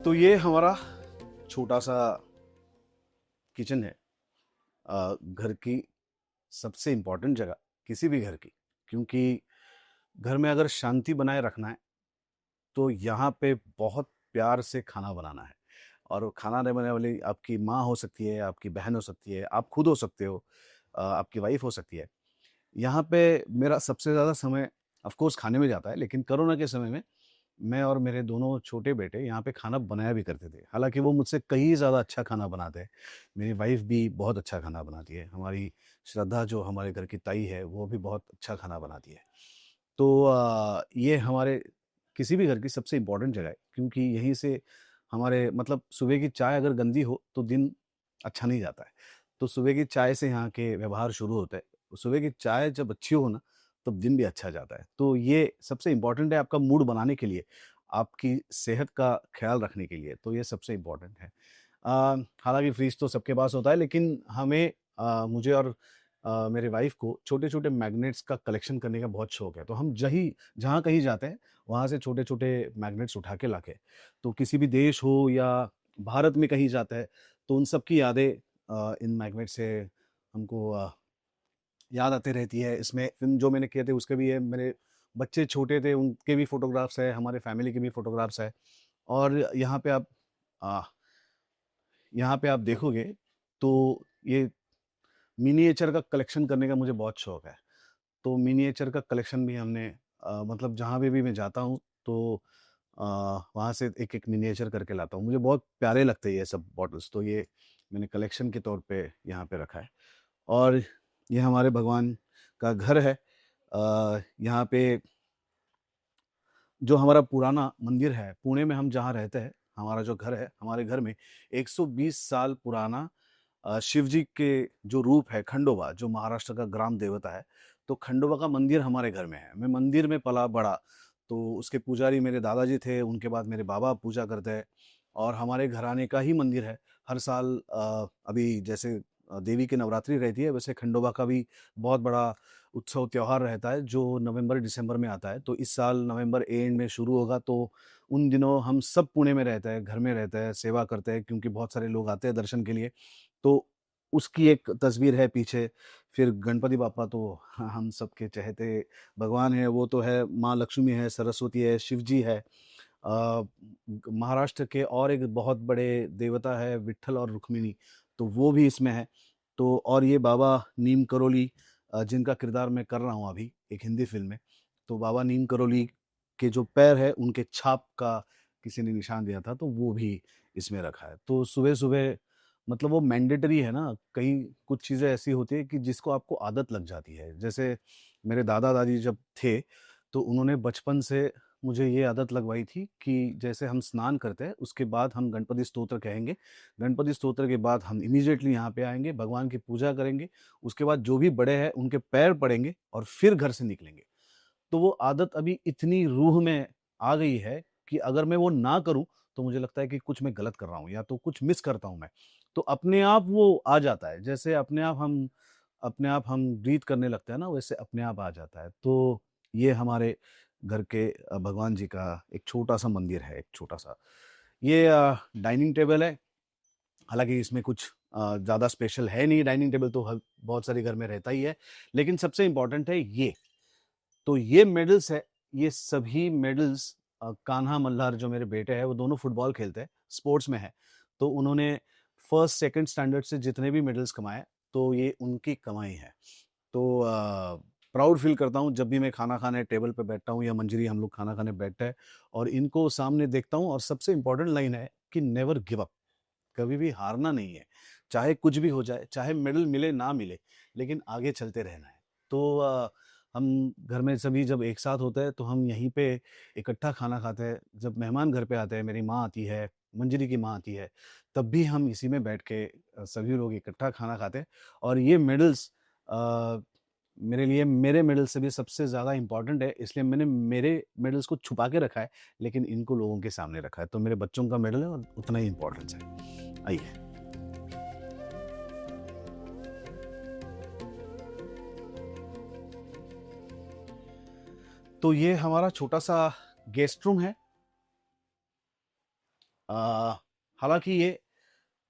तो ये हमारा छोटा सा किचन है। घर की सबसे इम्पोर्टेंट जगह किसी भी घर की, क्योंकि घर में अगर शांति बनाए रखना है तो यहाँ पे बहुत प्यार से खाना बनाना है। और वो खाना नहीं बनाने वाली आपकी माँ हो सकती है, आपकी बहन हो सकती है, आप खुद हो सकते हो, आपकी वाइफ हो सकती है। यहाँ पे मेरा सबसे ज़्यादा समय ऑफ कोर्स खाने में जाता है, लेकिन कोरोना के समय में मैं और मेरे दोनों छोटे बेटे यहाँ पे खाना बनाया भी करते थे। हालाँकि वो मुझसे कहीं ज़्यादा अच्छा खाना बनाते हैं। मेरी वाइफ़ भी बहुत अच्छा खाना बनाती है। हमारी श्रद्धा जो हमारे घर की ताई है, वो भी बहुत अच्छा खाना बनाती है। तो ये हमारे किसी भी घर की सबसे इम्पोर्टेंट जगह है, क्योंकि यहीं से हमारे मतलब सुबह की चाय अगर गंदी हो, तो दिन अच्छा नहीं जाता है। तो सुबह की चाय से यहाँ के व्यवहार शुरू होता है। सुबह की चाय जब अच्छी हो ना, तब दिन भी अच्छा जाता है। तो ये सबसे इम्पोर्टेंट है आपका मूड बनाने के लिए, आपकी सेहत का ख़्याल रखने के लिए, तो ये सबसे इम्पोर्टेंट है। हालाँकि फ्रिज तो सबके पास होता है, लेकिन हमें मुझे और मेरे वाइफ़ को छोटे-छोटे मैग्नेट्स का कलेक्शन करने का बहुत शौक है। तो हम जहाँ कहीं जाते हैं, वहाँ से छोटे-छोटे मैग्नेट्स उठा के लाके, तो किसी भी देश हो या भारत में कहीं जाता है, तो उन सब की यादें इन मैग्नेट से हमको याद आती रहती है। इसमें फ़िल्म जो मैंने किए थे उसके भी है, मेरे बच्चे छोटे थे उनके भी फ़ोटोग्राफ्स हैं, हमारे फ़ैमिली के भी फ़ोटोग्राफ्स हैं। और अ, यहाँ पे आप देखोगे तो ये मिनिएचर का कलेक्शन करने का मुझे बहुत शौक है। तो मिनिएचर का कलेक्शन भी हमने मतलब जहाँ पे भी मैं जाता हूँ तो अ, वहाँ से एक-एक मिनिएचर करके लाता हूँ। मुझे बहुत प्यारे लगते हैं ये सब बॉटल्स, तो ये मैंने कलेक्शन के तौर पे यहाँ पे रखा है। और ये हमारे भगवान का घर है। यहाँ पे जो हमारा पुराना मंदिर है, पुणे में हम जहाँ रहते हैं, हमारा जो घर है, हमारे घर में 120 साल पुराना शिव जी के जो रूप है खंडोबा, जो महाराष्ट्र का ग्राम देवता है, तो खंडोबा का मंदिर हमारे घर में है। मैं मंदिर में पला-बड़ा, तो उसके पुजारी मेरे दादाजी थे, उनके बाद मेरे बाबा पूजा करते हैं और हमारे घराने का ही मंदिर है। हर साल अभी जैसे देवी की नवरात्रि रहती है, वैसे खंडोबा का भी बहुत बड़ा उत्सव त्योहार रहता है, जो नवंबर-दिसंबर में आता है। तो इस साल नवंबर एंड में शुरू होगा, तो उन दिनों हम सब पुणे में रहते हैं, घर में रहते हैं, सेवा करते हैं, क्योंकि बहुत सारे लोग आते हैं दर्शन के लिए। तो उसकी एक तस्वीर है पीछे। फिर गणपति बाप्पा तो हम सबके चहेते भगवान हैं, वो तो है, माँ लक्ष्मी है, सरस्वती है, शिव जी है। महाराष्ट्र के और एक बहुत बड़े देवता है विट्ठल और रुक्मिणी, तो वो भी इसमें है। तो और ये बाबा नीम करोली, जिनका किरदार मैं कर रहा हूँ अभी एक हिंदी फ़िल्म में, तो बाबा नीम करोली के जो पैर है, उनके छाप का किसी ने निशान दिया था, तो वो भी इसमें रखा है। तो सुबह-सुबह मतलब वो मैंडेटरी है ना, कई कुछ चीज़ें ऐसी होती हैं कि जिसको आपको आदत लग जाती है। जैसे मेरे दादा-दादी जब थे, तो उन्होंने बचपन से मुझे ये आदत लगवाई थी कि जैसे हम स्नान करते हैं, उसके बाद हम गणपति स्तोत्र कहेंगे। गणपति स्तोत्र के बाद हम इमीडिएटली यहाँ पे आएँगे, भगवान की पूजा करेंगे, उसके बाद जो भी बड़े हैं, उनके पैर पड़ेंगे और फिर घर से निकलेंगे। तो वो आदत अभी इतनी रूह में आ गई है कि अगर मैं वो ना करूँ, तो मुझे लगता है कि कुछ मैं गलत कर रहा हूँ या तो कुछ मिस करता हूँ मैं। तो अपने आप वो आ जाता है, जैसे अपने आप हम ब्रीथ करने लगते हैं ना, वैसे अपने आप आ जाता है। तो ये हमारे घर के भगवान जी का एक छोटा-सा मंदिर है, एक छोटा-सा। ये डाइनिंग टेबल है, हालाँकि इसमें कुछ ज़्यादा स्पेशल है नहीं, डाइनिंग टेबल तो हर बहुत सारे घर में रहता ही है, लेकिन सबसे इम्पोर्टेंट है ये। तो ये मेडल्स है, ये सभी मेडल्स कान्हा मल्हार जो मेरे बेटे हैं, वो दोनों फुटबॉल खेलते हैं, स्पोर्ट्स में हैं। तो उन्होंने फर्स्ट, सेकंड स्टैंडर्ड से जितने भी मेडल्स कमाए, तो ये उनकी कमाई है। तो प्राउड फ़ील करता हूँ जब भी मैं खाना खाने टेबल पे बैठता हूँ या मंजरी हम लोग खाना खाने बैठते हैं और इनको सामने देखता हूँ, और सबसे इम्पोर्टेंट लाइन है कि नेवर गिव अप, कभी भी हारना नहीं है। चाहे कुछ भी हो जाए, चाहे मेडल मिले ना मिले, लेकिन आगे चलते रहना है। तो हम घर में सभी जब एक साथ होते हैं तो हम यहीं पे इकट्ठा खाना खाते हैं। जब मेहमान घर पे आते हैं, मेरी माँ आती है, मंजरी की माँ आती है, तब भी हम इसी में बैठ के सभी लोग इकट्ठा खाना खाते हैं। और ये मेडल्स अ, मेरे लिए मेरे मेडल से भी सबसे ज़्यादा इम्पोर्टेंट है, इसलिए मैंने मेरे मेडल्स को छुपा के रखा है, लेकिन इनको लोगों के सामने रखा है। तो मेरे बच्चों का मेडल है और उतना ही इम्पोर्टेंस है। आइए। तो ये हमारा छोटा-सा गेस्ट रूम है। अ, हालाँकि ये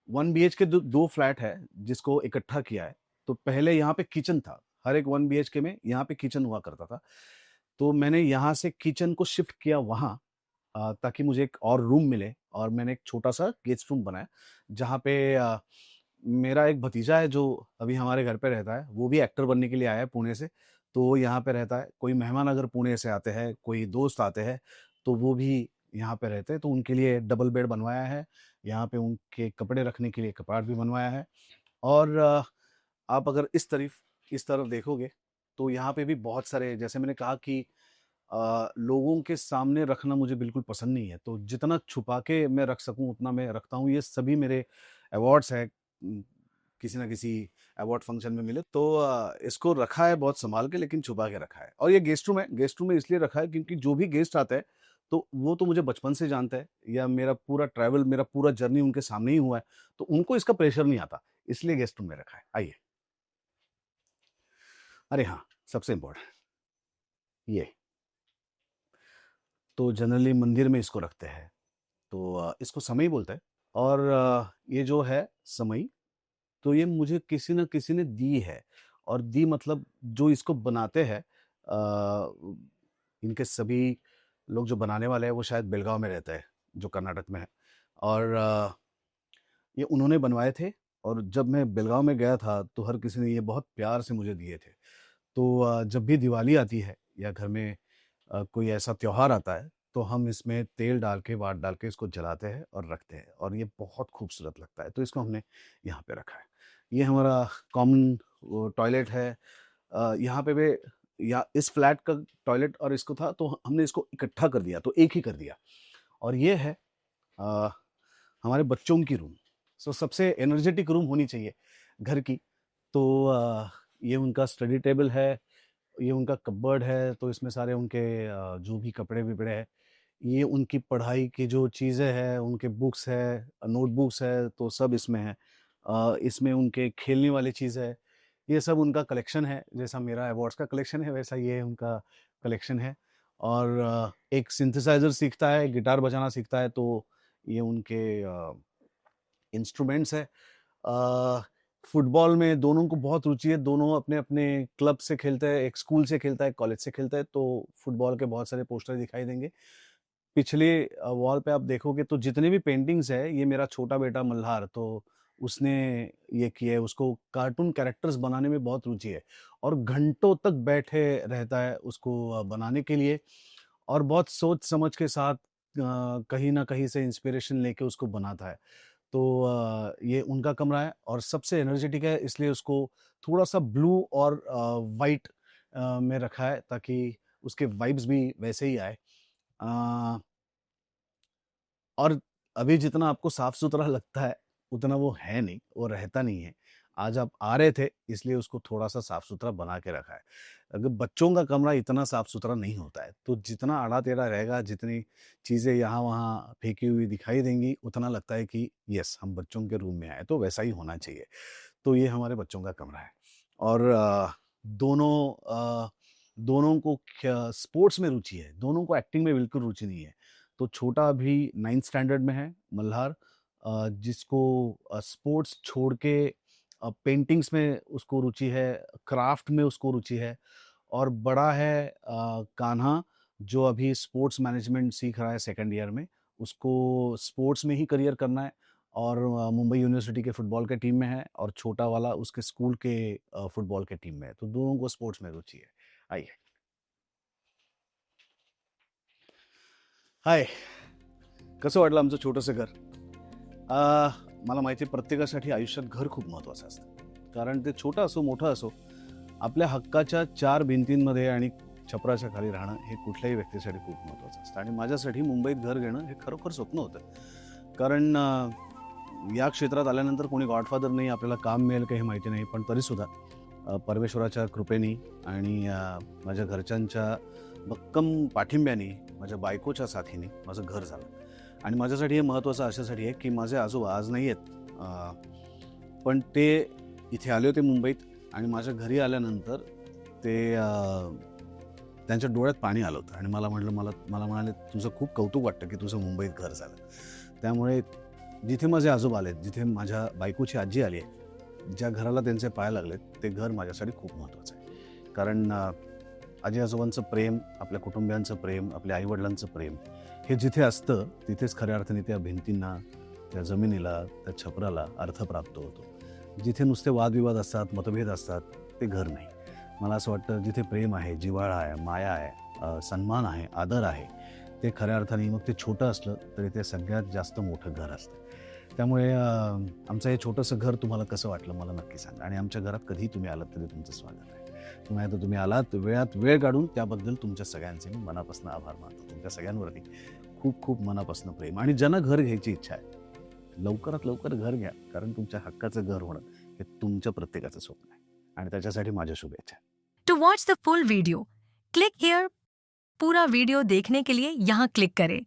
1 बीएचके 2 फ्लैट है जिसको इकट्ठा किया है। तो पहले यहाँ पे किचन था। हर एक 1 बीएचके में यहाँ पे किचन हुआ करता था। तो मैंने यहाँ से किचन को शिफ्ट किया वहाँ, ताकि मुझे एक और रूम मिले, और मैंने एक छोटा-सा गेस्ट रूम बनाया जहाँ पे मेरा एक भतीजा है जो अभी हमारे घर पे रहता है। वो भी एक्टर बनने के लिए आया है पुणे से, तो वो यहाँ पे रहता है। कोई मेहमान अगर पुणे से आते हैं, कोई दोस्त आते हैं, तो वो भी यहाँ पे रहते हैं। तो उनके लिए डबल बेड बनवाया है। यहाँ पे उनके कपड़े रखने के लिए कपाट भी बनवाया है। और आप अगर इस तरफ देखोगे, तो यहाँ पे भी बहुत सारे, जैसे मैंने कहा कि लोगों के सामने रखना मुझे बिल्कुल पसंद नहीं है, तो जितना छुपा के मैं रख सकूँ उतना मैं रखता हूँ। ये सभी मेरे अवार्ड्स हैं, किसी न किसी अवार्ड फंक्शन में मिले, तो इसको रखा है बहुत सँभाल के, लेकिन छुपा के रखा है। और ये गेस्ट रूम में इसलिए रखा है क्योंकि जो भी गेस्ट आता है, तो वो तो मुझे बचपन से जानता है, या मेरा पूरा जर्नी उनके सामने ही हुआ है, तो उनको इसका प्रेशर नहीं आता, इसलिए गेस्ट रूम में रखा है। आइए। अरे हाँ, सबसे इम्पोर्टेंट ये, तो जनरली मंदिर में इसको रखते हैं। तो इसको समई बोलते हैं। और ये जो है समई, तो ये मुझे किसी न किसी ने दी है। और दी मतलब जो इसको बनाते हैं, इनके सभी लोग जो बनाने वाले हैं वो शायद बेलगाँव में रहते हैं, जो कर्नाटक में है। और ये उन्होंने बनवाए थे, और जब मैं बेलगाँव में गया था तो हर किसी ने ये बहुत प्यार से मुझे दिए थे। तो जब भी दिवाली आती है या घर में कोई ऐसा त्योहार आता है, तो हम इसमें तेल डाल के, वाट डाल के इसको जलाते हैं और रखते हैं, और ये बहुत खूबसूरत लगता है, तो इसको हमने यहाँ पे रखा है। ये हमारा कॉमन टॉयलेट है। यहाँ पे वे, या इस फ्लैट का टॉयलेट और इसको था, तो हमने इसको इकट्ठा कर दिया, तो एक ही कर दिया। और ये है अ, हमारे बच्चों की रूम। सो सबसे एनर्जेटिक रूम होनी चाहिए घर की। तो ये उनका स्टडी टेबल है, ये उनका कपबोर्ड है, तो इसमें सारे उनके जो भी कपड़े-वपड़े हैं, ये उनकी पढ़ाई की जो चीज़ें हैं, उनके बुक्स है, नोटबुक्स है, तो सब इसमें है। इसमें उनके खेलने वाली चीज़ है, ये सब उनका कलेक्शन है। जैसा मेरा अवार्ड्स का कलेक्शन है, वैसा ये उनका कलेक्शन है। और एक सिंथेसाइज़र सीखता है, गिटार बजाना सीखता है, तो ये उनके इंस्ट्रूमेंट्स है। फुटबॉल में दोनों को बहुत रुचि है, दोनों अपने-अपने क्लब से खेलते हैं, एक स्कूल से खेलता है, एक कॉलेज से खेलता है, तो फुटबॉल के बहुत सारे पोस्टर दिखाई देंगे। पिछले वॉल पे आप देखोगे तो जितने भी पेंटिंग्स है, ये मेरा छोटा बेटा मल्हार, तो उसने ये किया है। उसको कार्टून कैरेक्टर्स बनाने में बहुत रुचि है, और घंटों तक बैठे रहता है उसको बनाने के लिए, और बहुत सोच समझ के साथ कहीं न कहीं से इंस्पिरेशन लेके उसको बनाता है। तो ये उनका कमरा है, और सबसे एनर्जेटिक है, इसलिए उसको थोड़ा-सा ब्लू और व्हाइट में रखा है, ताकि उसके वाइब्स भी वैसे ही आए। अ, और अभी जितना आपको साफ-सुथरा लगता है, उतना वो है नहीं, वो रहता नहीं है। आज आप आ रहे थे, इसलिए उसको थोड़ा-सा साफ-सुथरा बना के रखा है। अगर बच्चों का कमरा इतना साफ-सुथरा नहीं होता है, तो जितना आड़ा-टेढ़ा रहेगा, जितनी चीज़ें यहाँ-वहाँ फेंकी हुई दिखाई देंगी, उतना लगता है कि यस, हम बच्चों के रूम में आए, तो वैसा ही होना चाहिए। तो ये हमारे बच्चों का कमरा है। और दोनों दोनों को ख स्पोर्ट्स में रुचि है, दोनों को एक्टिंग में बिल्कुल रुचि नहीं है। तो छोटा अभी 9th स्टैंडर्ड में है, मल्हार, जिसको स्पोर्ट्स छोड़ के पेंटिंग्स में उसको रुचि है, क्राफ्ट में उसको रुचि है। और बड़ा है कान्हा, जो अभी स्पोर्ट्स मैनेजमेंट सीख रहा है 2nd ईयर में। उसको स्पोर्ट्स में ही करियर करना है, और मुंबई यूनिवर्सिटी के फुटबॉल के टीम में है, और छोटा वाला उसके स्कूल के फुटबॉल के टीम में है। तो दोनों को स्पोर्ट्स में रुचि है। आइए। हाय, कसं वाटलं आमचं छोटंसं घर? मला माहिती आहे प्रत्येकासाठी आयुष्यात घर खूप महत्त्वाचं असतं. कारण ते छोटं असो, मोठं असो, आपल्या हक्काच्या 4 भिंतींमध्ये आणि छपराच्या खाली राहणं हे कुठल्याही व्यक्तीसाठी खूप महत्त्वाचं असतं. आणि माझ्यासाठी मुंबईत घर घेणं हे खरोखर स्वप्न होतं. कारण या क्षेत्रात आल्यानंतर कोणी गॉडफादर नाही, आपल्याला काम मिळेल का हे माहिती नाही. पण तरीसुद्धा परमेश्वराच्या कृपेने आणि माझ्या घरच्यांच्या भक्कम पाठिंब्याने, माझ्या बायकोच्या साथीने माझं घर झालं. आणि माझ्यासाठी हे महत्त्वाचं अशासाठी आहे, की माझे आजोबा आज नाही आहेत. पण ते इथे आले होते मुंबईत, आणि माझ्या घरी आल्यानंतर ते त्यांच्या डोळ्यात पाणी आलं होतं, आणि मला म्हणाले, "तुझं खूप कौतुक वाटतं, की तुझं मुंबईत घर झालं." त्यामुळे जिथे माझे आजोबा आलेत, जिथे माझ्या बायकोची आजी आली आहे, ज्या घराला त्यांचे पाय लागलेत, ते घर माझ्यासाठी खूप महत्त्वाचं आहे. कारण आजी-आजोबांचं प्रेम, आपल्या कुटुंबियांचं प्रेम, आपल्या आई-वडिलांचं प्रेम हे जिथे असतं, तिथेच खऱ्या अर्थाने त्या भिंतींना, त्या जमिनीला, त्या छपराला अर्थ प्राप्त होतो. जिथे नुसते वादविवाद असतात, मतभेद असतात, ते घर नाही. मला असं वाटतं जिथे प्रेम आहे, जिव्हाळा आहे, माया आहे, सन्मान आहे, आदर आहे, ते खऱ्या अर्थाने मग ते छोटं असलं तरी ते सगळ्यात जास्त मोठं घर असतं. त्यामुळे आमचं हे छोटंसं घर तुम्हाला कसं वाटलं मला नक्की सांगा आणि आमच्या घरात कधीही तुम्ही आलात तरी तुमचं स्वागत आहे. पुन्हा एकदा तुम्ही आलात, वेळात वेळ काढून त्याबद्दल तुमच्या सगळ्यांचे मी मनापासून आभार मानतो. तुमच्या सगळ्यांवरती खूप खूप मनापासून प्रेम आणि ज्यांना घर घ्यायची इच्छा आहे, लवकरात लवकर घर घ्या. कारण तुमच्या हक्काचं घर होणं हे तुमच्या प्रत्येकाचं स्वप्न आहे आणि त्याच्यासाठी माझ्या शुभेच्छा. To watch the full video, click here. पूरा वीडियो देखने के लिए यहाँ क्लिक करें।